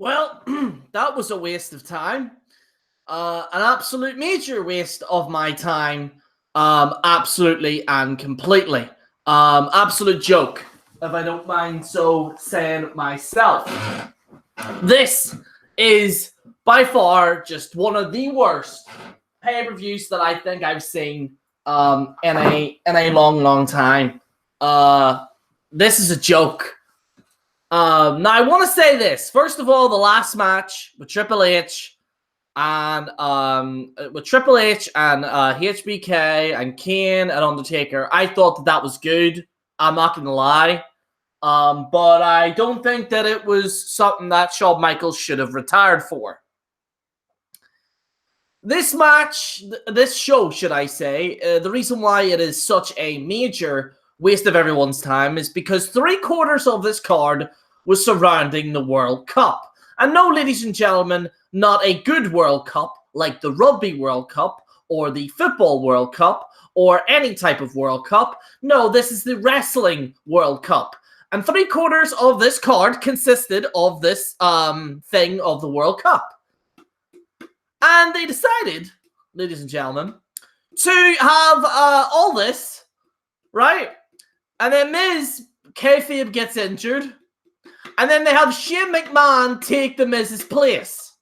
Well, that was a waste of time. An absolute major waste of my time. Absolutely and completely. Absolute joke, if I don't mind so saying myself. This is by far just one of the worst pay-per-views that I think I've seen in a long time. This is a joke. Now I want to say this. First of all, the last match with Triple H and HBK and Kane and Undertaker, I thought that was good. I'm not gonna lie. But I don't think that it was something that Shawn Michaels should have retired for. This match, this show, should I say, the reason why it is such a major waste of everyone's time is because 3/4 of this card was surrounding the World Cup. And no, ladies and gentlemen, not a good World Cup like the Rugby World Cup or the Football World Cup or any type of World Cup. No, this is the Wrestling World Cup. And 3/4 of this card consisted of this thing of the World Cup. And they decided, ladies and gentlemen, to have all this, right? And then Miz, kayfabe gets injured. And then they have Shane McMahon take the Miz's place.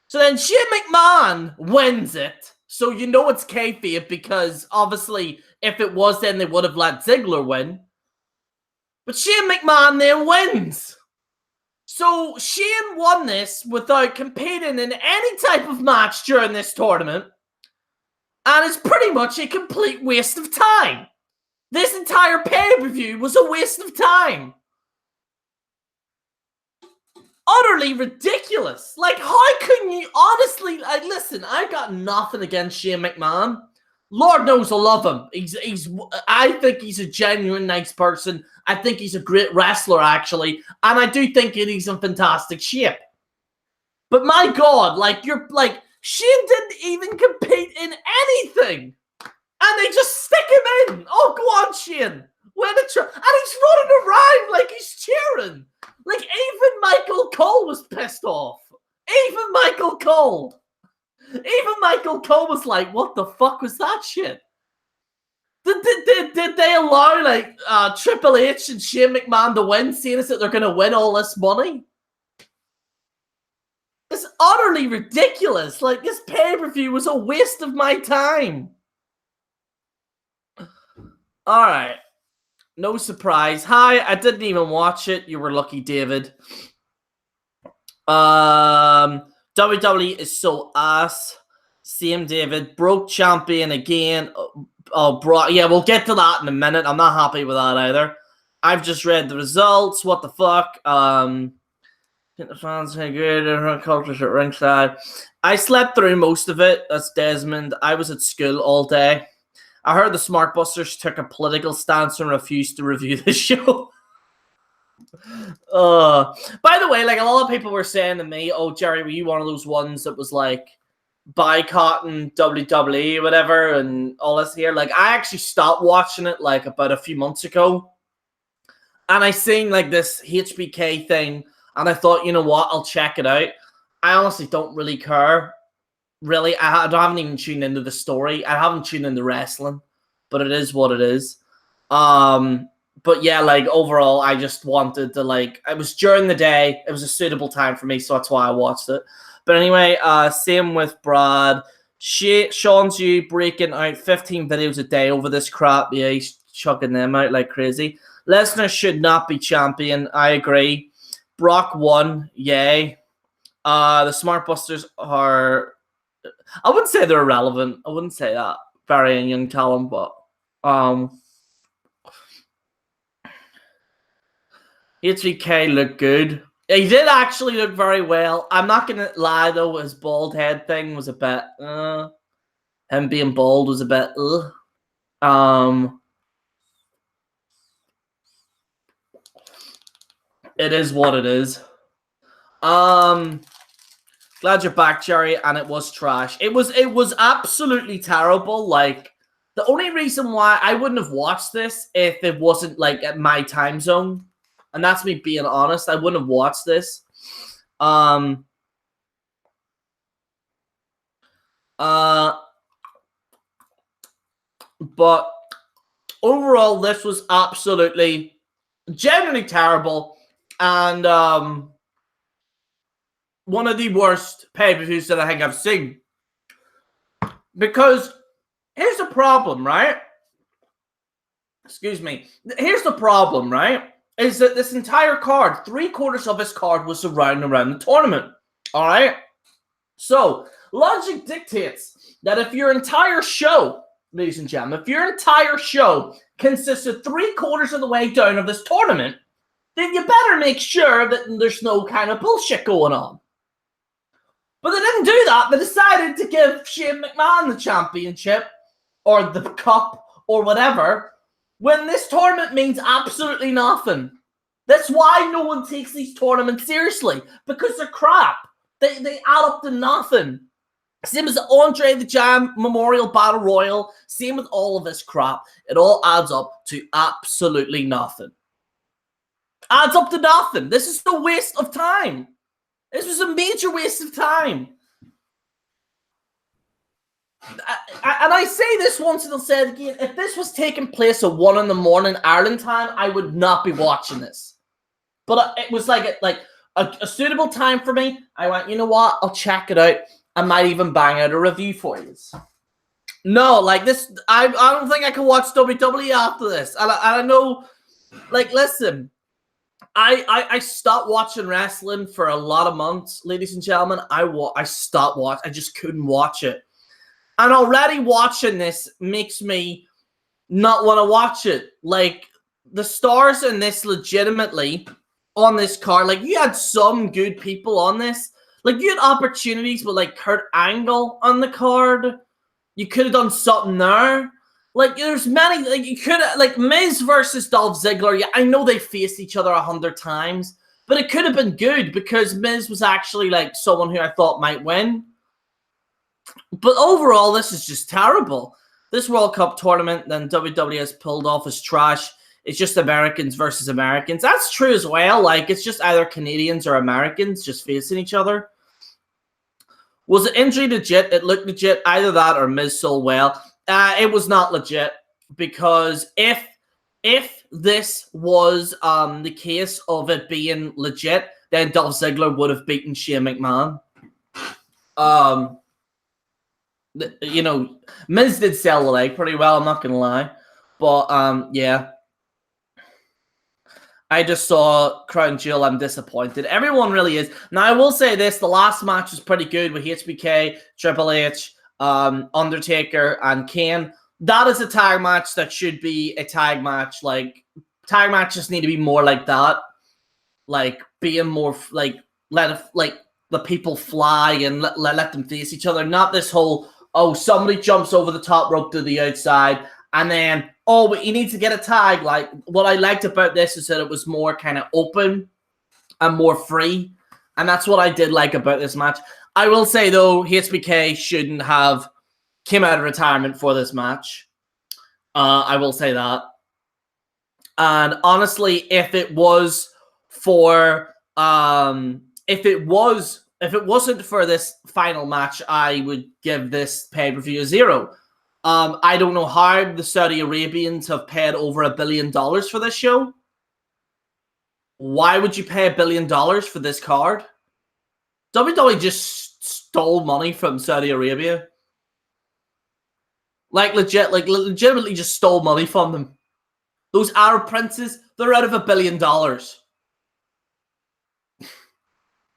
So then Shane McMahon wins it. So you know it's kayfabe because obviously if it was then they would have let Ziggler win. But Shane McMahon then wins. So Shane won this without competing in any type of match during this tournament. And it's pretty much a complete waste of time. This entire pay-per-view was a waste of time. Utterly ridiculous. Like, how couldn't you honestly... listen, I got nothing against Shane McMahon. Lord knows I love him. I think he's a genuine nice person. I think he's a great wrestler, actually. And I do think he's in fantastic shape. But my God, Shane didn't even compete in anything. And they just stick him in. Oh, go on, Shane. And he's running around like he's cheering. Like, even Michael Cole was pissed off. Even Michael Cole was like, what the fuck was that shit? Did they allow, Triple H and Shane McMahon to win, seeing as that they're going to win all this money? It's utterly ridiculous. Like, this pay-per-view was a waste of my time. Alright. No surprise. Hi, I didn't even watch it. You were lucky, David. WWE is so ass. Same, David. Broke champion again. Yeah, we'll get to that in a minute. I'm not happy with that either. I've just read the results. What the fuck? The fans had good cultures at ringside. I slept through most of it. That's Desmond. I was at school all day. I heard the Smart Busters took a political stance and refused to review the show. By the way, a lot of people were saying to me, oh, Jerry, were you one of those ones that was boycotting WWE or whatever and all this here? I actually stopped watching it about a few months ago. And I seen this HBK thing and I thought, you know what, I'll check it out. I honestly don't really care. Really, I haven't even tuned into the story. I haven't tuned into wrestling, but it is what it is. But yeah, overall, I just wanted to it was during the day. It was a suitable time for me, so that's why I watched it. But anyway, same with Brad. Sean's you breaking out 15 videos a day over this crap. Yeah, he's chucking them out like crazy. Lesnar should not be champion. I agree. Brock won. Yay. The Smart Busters are... I wouldn't say they're irrelevant. I wouldn't say that. Very young talent, but HBK looked good. He did actually look very well. I'm not gonna lie though, his bald head thing was a bit him being bald was a bit it is what it is. Glad you're back, Jerry, and it was trash. It was absolutely terrible. The only reason why I wouldn't have watched this if it wasn't at my time zone. And that's me being honest. I wouldn't have watched this. But overall, this was absolutely, genuinely terrible. And one of the worst pay-per-views that I think I've seen. Because here's the problem, right? Excuse me. Here's the problem, right? Is that this entire card, 3/4 of this card was around the tournament. All right? So, logic dictates that if your entire show, ladies and gentlemen, if your entire show consists of 3/4 of the way down of this tournament, then you better make sure that there's no kind of bullshit going on. But they didn't do that. They decided to give Shane McMahon the championship or the cup or whatever when this tournament means absolutely nothing. That's why no one takes these tournaments seriously, because they're crap. They add up to nothing. Same as the Andre the Giant Memorial Battle Royal. Same with all of this crap. It all adds up to absolutely nothing. Adds up to nothing. This is a waste of time. This was a major waste of time. And I say this once and I'll say it again. If this was taking place at 1 a.m. Ireland time, I would not be watching this. But it was like a suitable time for me. I went, you know what? I'll check it out. I might even bang out a review for you. No, like this, I don't think I can watch WWE after this. And I know, like, listen, I stopped watching wrestling for a lot of months, ladies and gentlemen. I stopped watching. I just couldn't watch it. And already watching this makes me not want to watch it. Like, the stars in this legitimately on this card, like, you had some good people on this. Like, you had opportunities with, like, Kurt Angle on the card. You could have done something there. Like, there's many, like, you could have, like, Miz versus Dolph Ziggler. Yeah, I know they faced each other 100 times, but it could have been good because Miz was actually, like, someone who I thought might win. But overall, this is just terrible. This World Cup tournament, then WWE has pulled off as trash. It's just Americans versus Americans. That's true as well. Like, it's just either Canadians or Americans just facing each other. Was the injury legit? It looked legit. Either that or Miz sold well. It was not legit because if this was the case of it being legit, then Dolph Ziggler would have beaten Shane McMahon. You know, Miz did sell the leg pretty well, I'm not going to lie. But, yeah. I just saw Crown Jewel. I'm disappointed. Everyone really is. Now, I will say this. The last match was pretty good with HBK, Triple H, Undertaker, and Kane. That is a tag match that should be a tag match. Like, tag matches need to be more like that. Like, being more, like, let the people fly and let them face each other. Not this whole, oh, somebody jumps over the top rope to the outside, and then, oh, but you need to get a tag. Like, what I liked about this is that it was more kind of open and more free. And that's what I did like about this match. I will say, though, HBK shouldn't have came out of retirement for this match. I will say that. And honestly, if it wasn't for this final match, I would give this pay-per-view a 0. I don't know how the Saudi Arabians have paid over $1 billion for this show. Why would you pay $1 billion for this card? WWE just stole money from Saudi Arabia. Legitimately just stole money from them. Those Arab princes, they're out of $1 billion.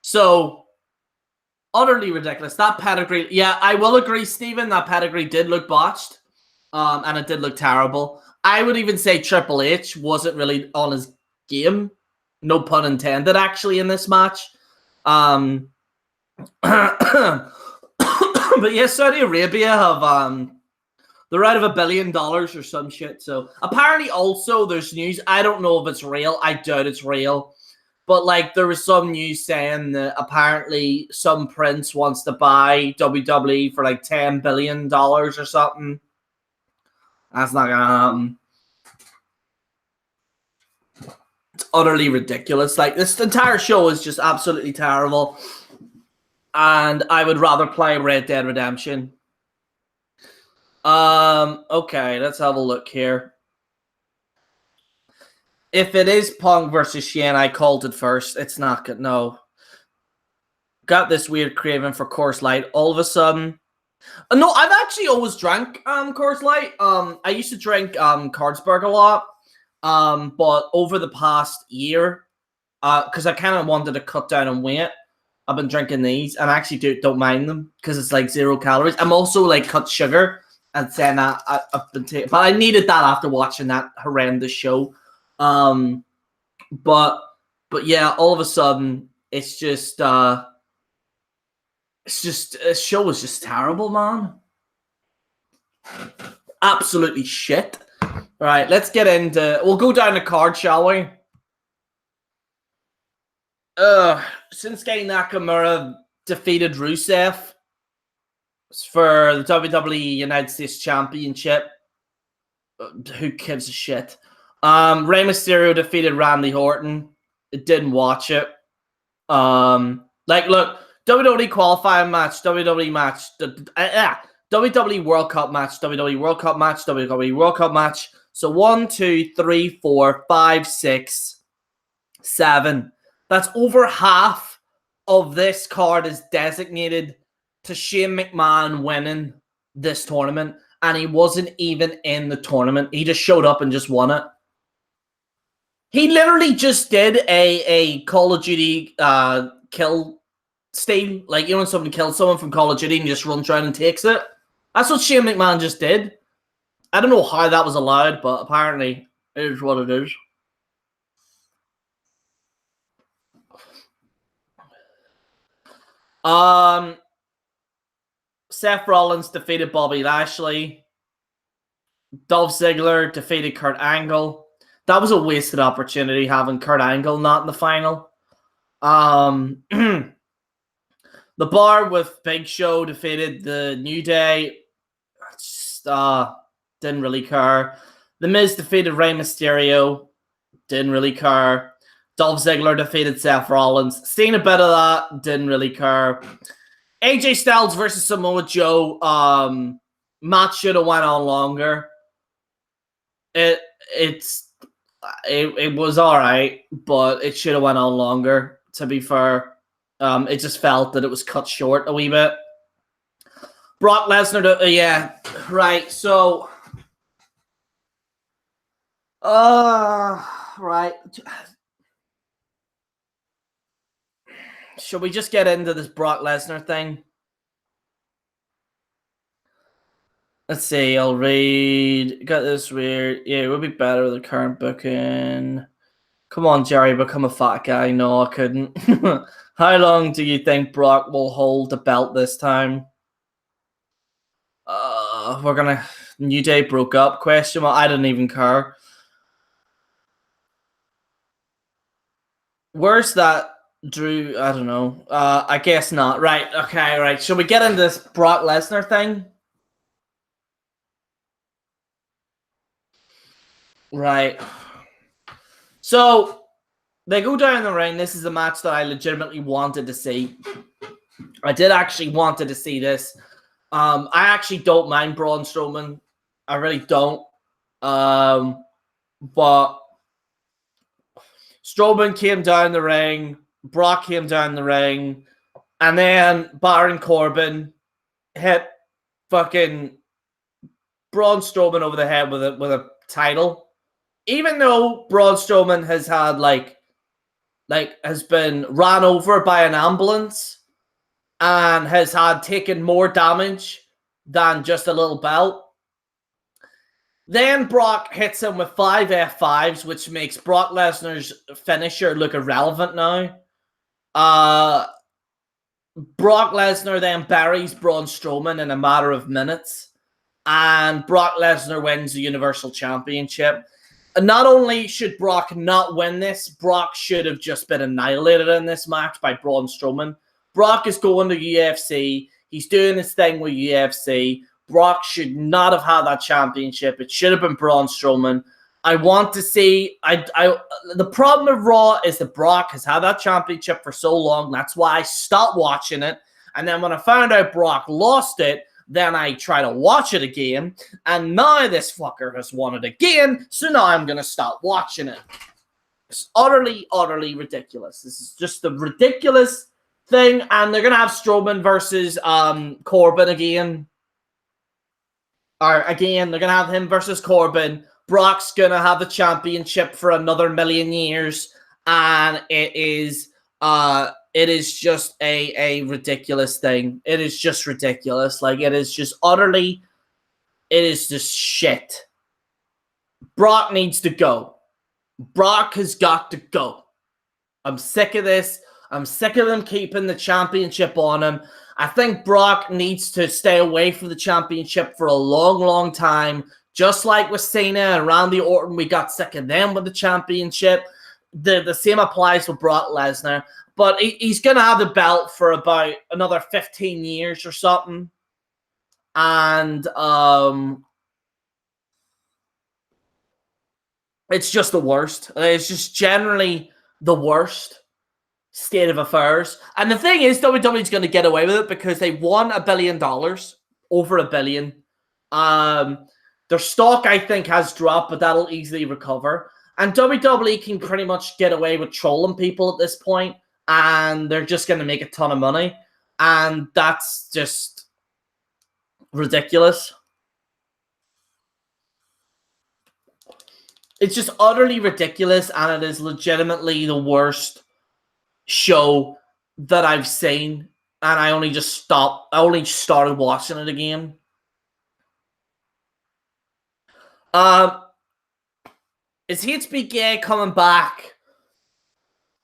So, utterly ridiculous. That pedigree, yeah, I will agree, Stephen, that pedigree did look botched. And it did look terrible. I would even say Triple H wasn't really on his game. No pun intended, actually, in this match. But yeah, Saudi Arabia have they're out of $1 billion or some shit. So apparently also there's news. I don't know if it's real. I doubt it's real. But like there was some news saying that apparently some prince wants to buy WWE for like $10 billion or something. That's not gonna happen. It's utterly ridiculous. Like, this entire show is just absolutely terrible. And I would rather play Red Dead Redemption. Okay, let's have a look here. If it is Punk versus Shane, I called it first. It's not good. No. Got this weird craving for Coors Light all of a sudden. No, I've actually always drank Coors Light. I used to drink Carlsberg a lot. But over the past year, because I kind of wanted to cut down on weight, I've been drinking these, and I actually don't mind them because it's like 0 calories. I'm also like cut sugar, and saying that I've been taking, but I needed that after watching that horrendous show. But yeah, all of a sudden, it's just this show was just terrible, man. Absolutely shit. All right, let's get into. We'll go down the card, shall we? Shinsuke Nakamura defeated Rusev for the WWE United States Championship. Who gives a shit? Rey Mysterio defeated Randy Orton. Didn't watch it. Look, WWE qualifying match, WWE match, WWE World Cup match, WWE World Cup match, WWE World Cup match. So 1, 2, 3, 4, 5, 6, 7. That's over half of this card is designated to Shane McMahon winning this tournament, and he wasn't even in the tournament. He just showed up and just won it. He literally just did a Call of Duty kill steal. Like, you know when somebody kills someone from Call of Duty and just runs around and takes it? That's what Shane McMahon just did. I don't know how that was allowed, but apparently it is what it is. Seth Rollins defeated Bobby Lashley. Dolph Ziggler defeated Kurt Angle. That was a wasted opportunity having Kurt Angle not in the final. The Bar with Big Show defeated the New Day. Just, didn't really care. The Miz defeated Rey Mysterio. Didn't really care. Dolph Ziggler defeated Seth Rollins. Seen a bit of that. Didn't really care. AJ Styles versus Samoa Joe. Match should have went on longer. It was all right, but it should have went on longer, to be fair. It just felt that it was cut short a wee bit. Brock Lesnar, yeah, right. So, right. Should we just get into this Brock Lesnar thing? Let's see, I'll read. Got this weird. Yeah, it would be better with the current booking. Come on, Jerry, become a fat guy. No, I couldn't. How long do you think Brock will hold the belt this time? We're gonna. New Day broke up. Question mark. I didn't even care. Where's that Drew? I don't know. I guess not. Right. Okay. Right. Shall we get into this Brock Lesnar thing? Right. So they go down the ring. This is a match that I legitimately wanted to see. I did actually wanted to see this. I actually don't mind Braun Strowman. I really don't. But Strowman came down the ring. Brock came down the ring. And then Baron Corbin hit fucking Braun Strowman over the head with a title. Even though Braun Strowman has had has been ran over by an ambulance and has had taken more damage than just a little belt. Then Brock hits him with 5 F5s, which makes Brock Lesnar's finisher look irrelevant now. Brock Lesnar then buries Braun Strowman in a matter of minutes, and Brock Lesnar wins the Universal Championship. And not only should Brock not win this, Brock should have just been annihilated in this match by Braun Strowman. Brock is going to UFC. He's doing his thing with UFC. Brock should not have had that championship. It should have been Braun Strowman. I want to see. The problem with Raw is that Brock has had that championship for so long. That's why I stopped watching it. And then when I found out Brock lost it, then I try to watch it again. And now this fucker has won it again. So now I'm gonna stop watching it. It's utterly, utterly ridiculous. This is just a ridiculous thing. And they're gonna have Strowman versus Corbin again. Or again, they're gonna have him versus Corbin. Brock's gonna have the championship for another million years, and it is just a ridiculous thing. It is just ridiculous. Like, it is just utterly, it is just shit. Brock needs to go. Brock has got to go. I'm sick of this. I'm sick of them keeping the championship on him. I think Brock needs to stay away from the championship for a long, long time. Just like with Cena and Randy Orton, we got sick of them with the championship. The same applies with Brock Lesnar. But he's going to have the belt for about another 15 years or something. And it's just the worst. It's just generally the worst state of affairs. And the thing is, WWE's going to get away with it because they won $1 billion, over $1 billion. Their stock, I think, has dropped, but that'll easily recover. And WWE can pretty much get away with trolling people at this point, and they're just going to make a ton of money. And that's just ridiculous. It's just utterly ridiculous, and it is legitimately the worst show that I've seen. And I only started watching it again. Is HBK coming back?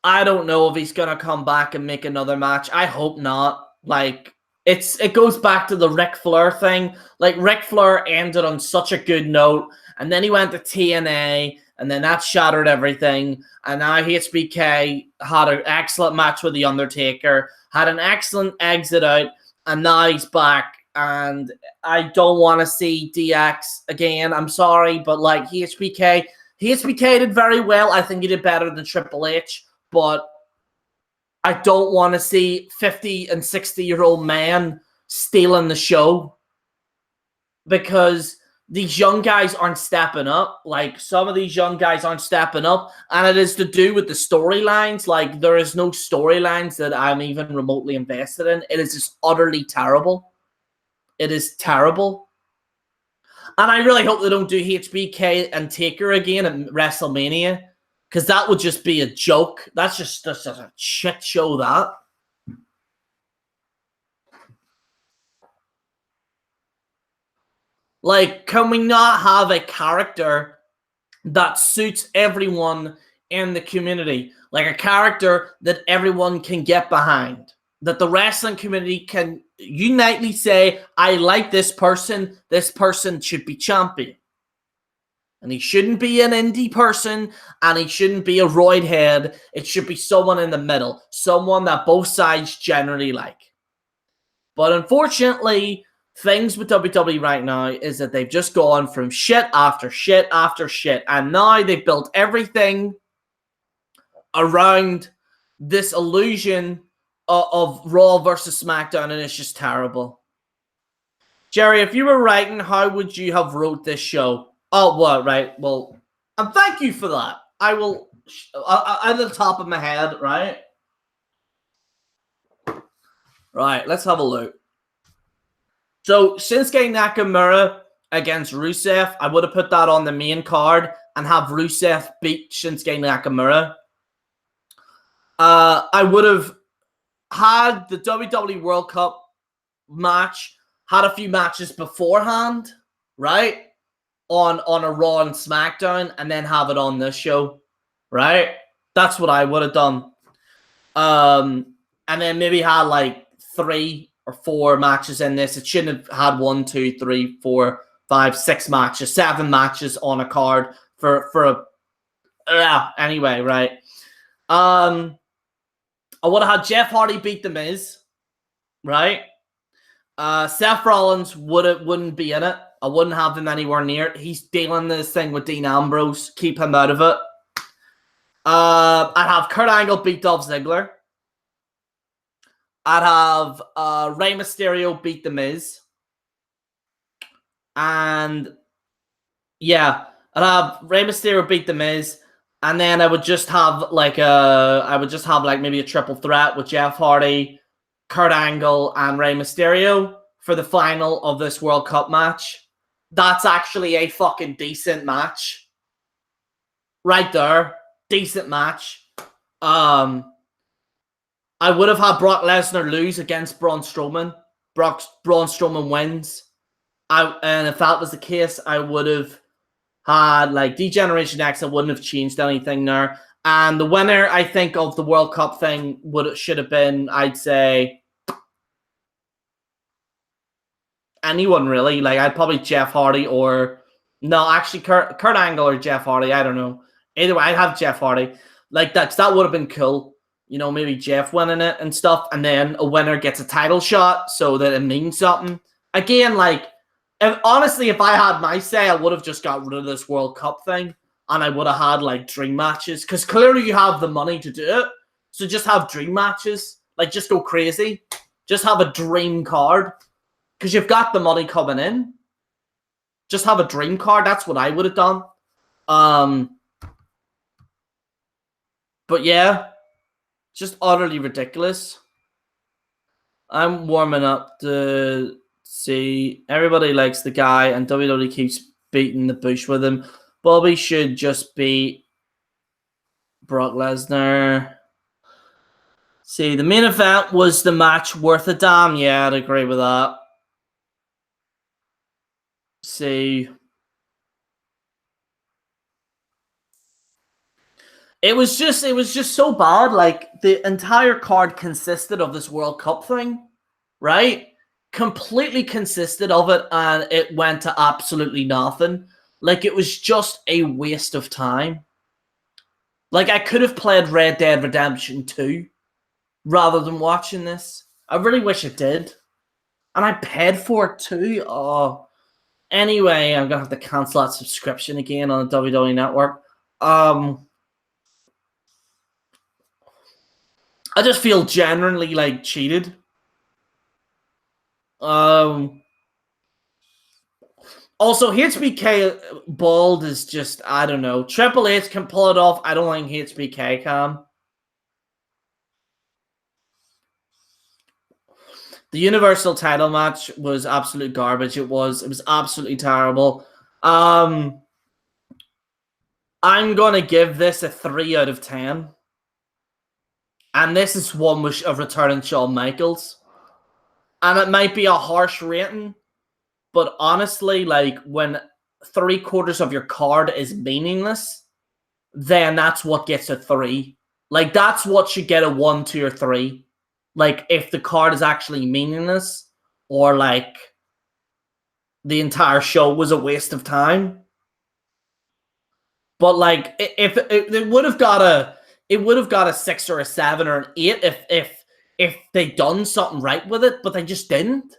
I don't know if he's gonna come back and make another match. I hope not. Like, it goes back to the Ric Flair thing. Like, Ric Flair ended on such a good note, and then he went to TNA, and then that shattered everything. And now HBK had an excellent match with The Undertaker, had an excellent exit out, and now he's back. And I don't want to see DX again. I'm sorry, but like HBK did very well. I think he did better than Triple H, but I don't want to see 50 and 60-year-old men stealing the show because these young guys aren't stepping up. Like, some of these young guys aren't stepping up, and it is to do with the storylines. Like, there is no storylines that I'm even remotely invested in. It is just utterly terrible. It is terrible. And I really hope they don't do HBK and Taker again at WrestleMania, because that would just be a joke. That's just a shit show, that. Like, can we not have a character that suits everyone in the community? Like, a character that everyone can get behind. That the wrestling community can unitely say, I like this person should be champion. And he shouldn't be an indie person, and he shouldn't be a roid head. It should be someone in the middle. Someone that both sides generally like. But unfortunately, things with WWE right now is that they've just gone from shit after shit after shit. And now they've built everything around this illusion of Raw versus SmackDown, and it's just terrible. Jerry, if you were writing, how would you have wrote this show? Oh, what, right? Well, and thank you for that. I will, at the top of my head, right? Right, let's have a look. So, Shinsuke Nakamura against Rusev, I would have put that on the main card and have Rusev beat Shinsuke Nakamura. I would have had the WWE World Cup match, had a few matches beforehand, right? On a Raw and SmackDown, and then have it on this show, right? That's what I would have done. And then maybe had like 3 or 4 matches in this. It shouldn't have had 1, 2, 3, 4, 5, 6 matches, 7 matches on a card for a anyway, right? I would have had Jeff Hardy beat The Miz, right? Seth Rollins wouldn't be in it. I wouldn't have him anywhere near it. He's dealing this thing with Dean Ambrose. Keep him out of it. I'd have Kurt Angle beat Dolph Ziggler. I'd have Rey Mysterio beat The Miz. And yeah, I'd have Rey Mysterio beat The Miz. And then I would just have like maybe a triple threat with Jeff Hardy, Kurt Angle, and Rey Mysterio for the final of this World Cup match. That's actually a fucking decent match. Right there. Decent match. I would have had Brock Lesnar lose against Braun Strowman. Braun Strowman wins. And if that was the case, I would have had like D-Generation X. I wouldn't have changed anything there. And the winner, I think, of the World Cup thing should have been, I'd say, anyone really. Like I'd probably Jeff Hardy or no, actually Kurt Angle or Jeff Hardy. I don't know. Either way, I'd have Jeff Hardy. Like that would have been cool. You know, maybe Jeff winning it and stuff, and then a winner gets a title shot so that it means something. Again, like, honestly, if I had my say, I would have just got rid of this World Cup thing, and I would have had, like, dream matches, because clearly you have the money to do it, so just have dream matches. Like, just go crazy. Just have a dream card, because you've got the money coming in. Just have a dream card. That's what I would have done. But yeah, just utterly ridiculous. I'm warming up to see everybody likes the guy, and WWE keeps beating the bush with him. Bobby should just beat Brock Lesnar. See, the main event was the match worth a damn. Yeah, I'd agree with that. See. It was just so bad. Like, the entire card consisted of this World Cup thing, right? Completely consisted of it, and it went to absolutely nothing. Like, it was just a waste of time. Like, I could have played Red Dead Redemption 2 rather than watching this. I really wish it did. And I paid for it too. Oh. Anyway, I'm going to have to cancel that subscription again on the WWE Network. I just feel genuinely like cheated. Also, HBK bald is just, I don't know. Triple H can pull it off. I don't think HBK can. The Universal title match was absolute garbage. It was absolutely terrible. I'm going to give this a 3 out of 10. And this is one with a returning Shawn Michaels. And it might be a harsh rating, but honestly, like, when 3/4 of your card is meaningless, then that's what gets a 3. Like, that's what should get a 1, 2, or 3. Like, if the card is actually meaningless, or like the entire show was a waste of time. But like, if it would have got a 6 or a 7 or an 8 if they'd done something right with it, but they just didn't.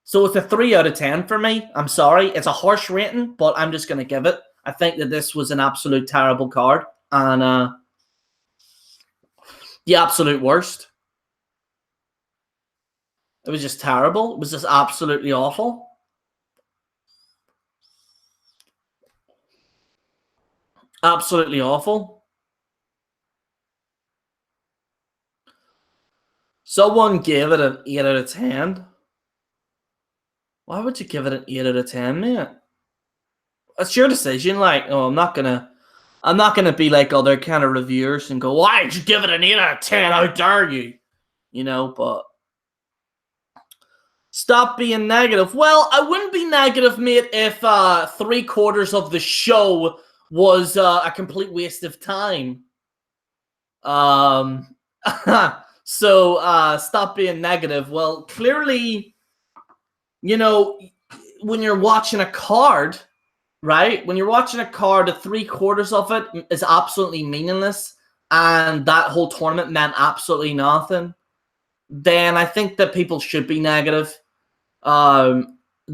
So it's a 3 out of 10 for me. I'm sorry. It's a harsh rating, but I'm just going to give it. I think that this was an absolute terrible card. And the absolute worst. It was just terrible. It was just absolutely awful. Absolutely awful. Someone gave it an 8 out of 10. Why would you give it an 8 out of 10, mate? It's your decision. Like, oh, I'm not gonna be like other kind of reviewers and go, why did you give it an 8 out of 10? How dare you? You know, but stop being negative. Well, I wouldn't be negative, mate, if 3/4 of the show was a complete waste of time. So stop being negative. Well, clearly, you know, when you're watching a card, right? When you're watching a card, the 3/4 of it is absolutely meaningless, and that whole tournament meant absolutely nothing, then I think that people should be negative.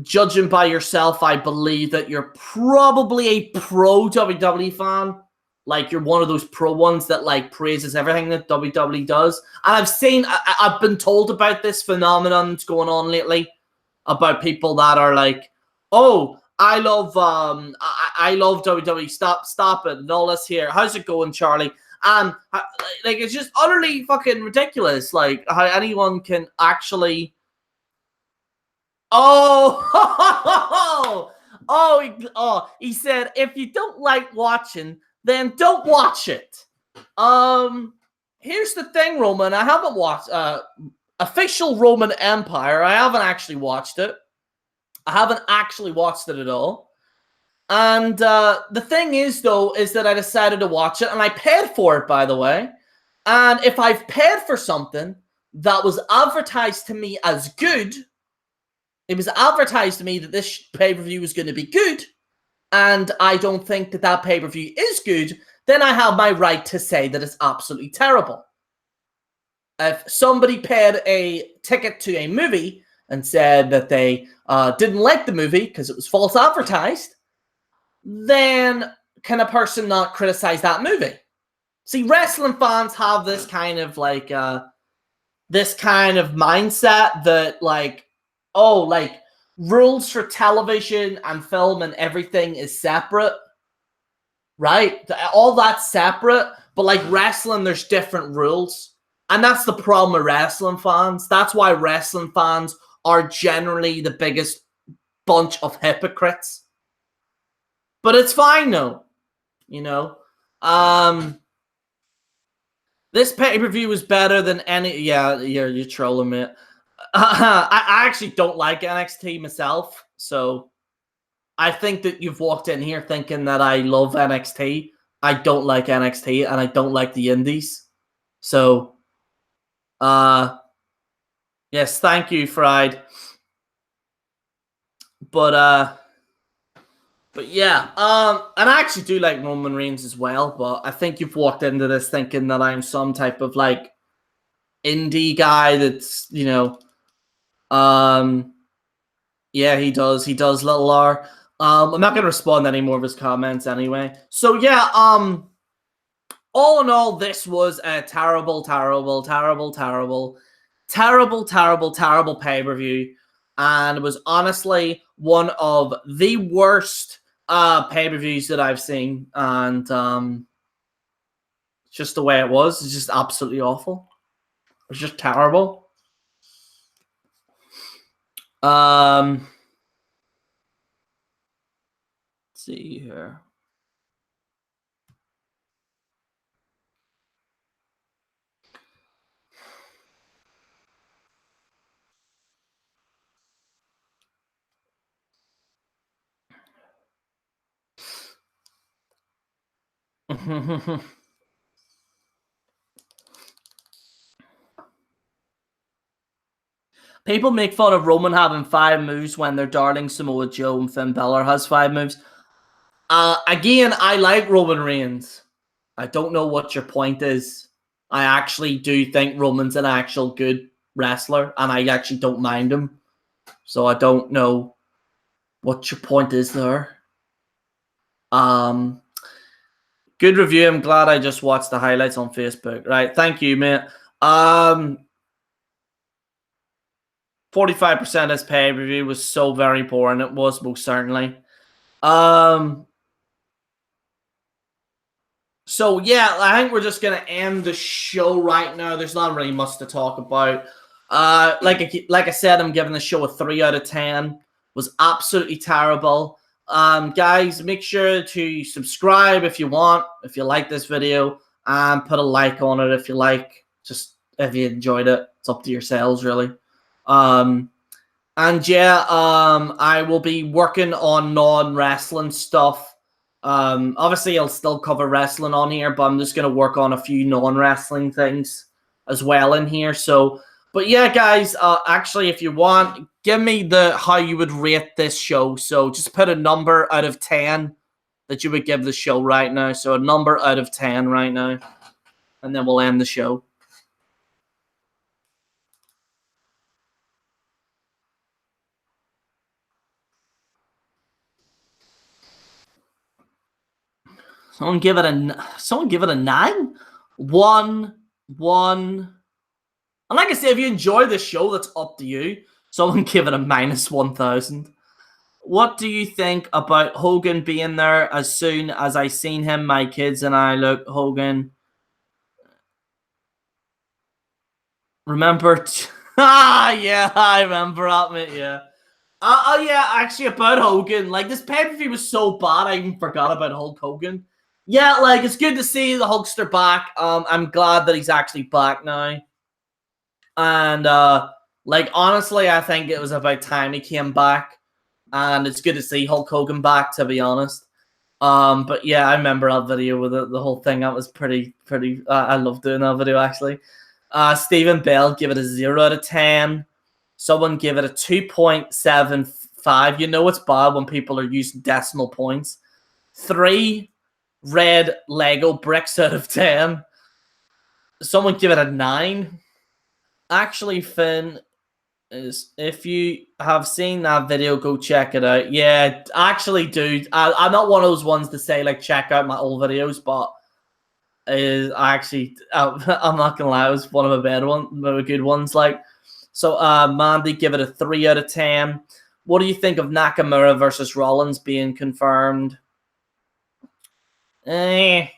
judging by yourself, I believe that you're probably a pro WWE fan. Like, you're one of those pro ones that, like, praises everything that WWE does. And I've been told about this phenomenon that's going on lately, about people that are like, oh, I love WWE, stop it, and all this here. How's it going, Charlie? And, like, it's just utterly fucking ridiculous, like, how anyone can actually... Oh, he said, if you don't like watching, then don't watch it. Here's the thing, Roman. I haven't watched official Roman Empire. I haven't actually watched it. I haven't actually watched it at all. And the thing is, though, is that I decided to watch it, and I paid for it, by the way. And if I've paid for something that was advertised to me as good, it was advertised to me that this pay-per-view was going to be good, and I don't think that that pay-per-view is good, then I have my right to say that it's absolutely terrible. If somebody paid a ticket to a movie and said that they didn't like the movie because it was false advertised, then can a person not criticize that movie? See, wrestling fans have this kind of like this kind of mindset that like, oh, like rules for television and film and everything is separate, right? All that's separate, but like wrestling, there's different rules. And that's the problem with wrestling fans. That's why wrestling fans are generally the biggest bunch of hypocrites. But it's fine, though. You know? This pay-per-view was better than any... Yeah, you're trolling me. I actually don't like NXT myself, so I think that you've walked in here thinking that I love NXT. I don't like NXT, and I don't like the indies. So, yes, thank you, Fried. But yeah, and I actually do like Roman Reigns as well, but I think you've walked into this thinking that I'm some type of, like, indie guy that's, you know, yeah, he does, little R. I'm not going to respond to any more of his comments anyway. So, yeah, all in all, this was a terrible pay-per-view. And it was honestly one of the worst pay-per-views that I've seen. And just the way it was. It's just absolutely awful. It was just terrible. Let's see here. People make fun of Roman having 5 moves when their darling Samoa Joe and Finn Balor has 5 moves. Again, I like Roman Reigns. I don't know what your point is. I actually do think Roman's an actual good wrestler, and I actually don't mind him. So I don't know what your point is there. Good review. I'm glad I just watched the highlights on Facebook. Right, thank you, mate. 45% of this pay-per-view was so very boring. It was, most certainly. So, yeah, I think we're just going to end the show right now. There's not really much to talk about. Like I said, I'm giving the show a 3 out of 10. It was absolutely terrible. Guys, make sure to subscribe if you want, if you like this video, and put a like on it if you like. Just if you enjoyed it. It's up to yourselves, really. And yeah, I will be working on non-wrestling stuff. Obviously, I'll still cover wrestling on here, but I'm just going to work on a few non-wrestling things as well in here. So, but yeah, guys, actually, if you want, give me how you would rate this show. So just put a number out of 10 that you would give the show right now. So a number out of 10 right now, and then we'll end the show. Someone give it a 9. 1, 1. And like I say, if you enjoy the show, that's up to you. Someone give it a -1000. What do you think about Hogan being there? As soon as I seen him, my kids and I look Hogan. Remember? Yeah, I remember that, mate. Yeah. Oh yeah, actually about Hogan. Like this pay-per-view was so bad, I even forgot about Hulk Hogan. Yeah, like it's good to see the Hulkster back. I'm glad that he's actually back now. And like honestly, I think it was about time he came back. And it's good to see Hulk Hogan back, to be honest. But yeah, I remember that video with the whole thing. That was pretty. I love doing that video actually. Stephen Bell give it a 0 out of 10. Someone give it a 2.75. You know it's bad when people are using decimal points. 3 red Lego bricks out of 10. Someone give it a 9. Actually, Finn, is if you have seen that video, go check it out. Yeah, actually, dude, I'm not one of those ones to say like check out my old videos, but is actually I'm not gonna lie, it was one of my good ones. Like, so Mandy give it a 3 out of 10. What do you think of Nakamura versus Rollins being confirmed? Don't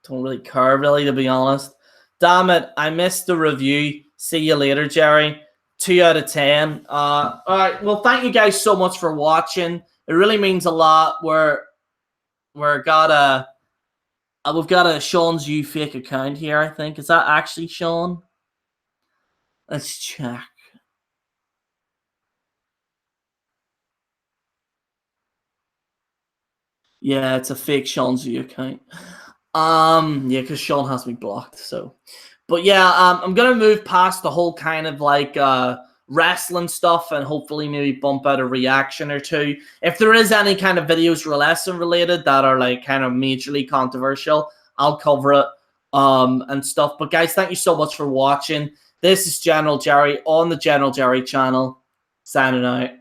really care, really, to be honest. Damn it, I missed the review. See you later, Jerry. 2 out of 10. All right, well, thank you guys so much for watching. It really means a lot. We've got a Sean's U fake account here, I think. Is that actually Sean? Let's check. Yeah, it's a fake Sean's U account. Yeah, because Sean has me blocked, so. But yeah, I'm gonna move past the whole kind of like wrestling stuff and hopefully maybe bump out a reaction or two. If there is any kind of videos wrestling related that are like kind of majorly controversial, I'll cover it and stuff. But guys, thank you so much for watching. This is General Jerry on the General Jerry channel. Signing out.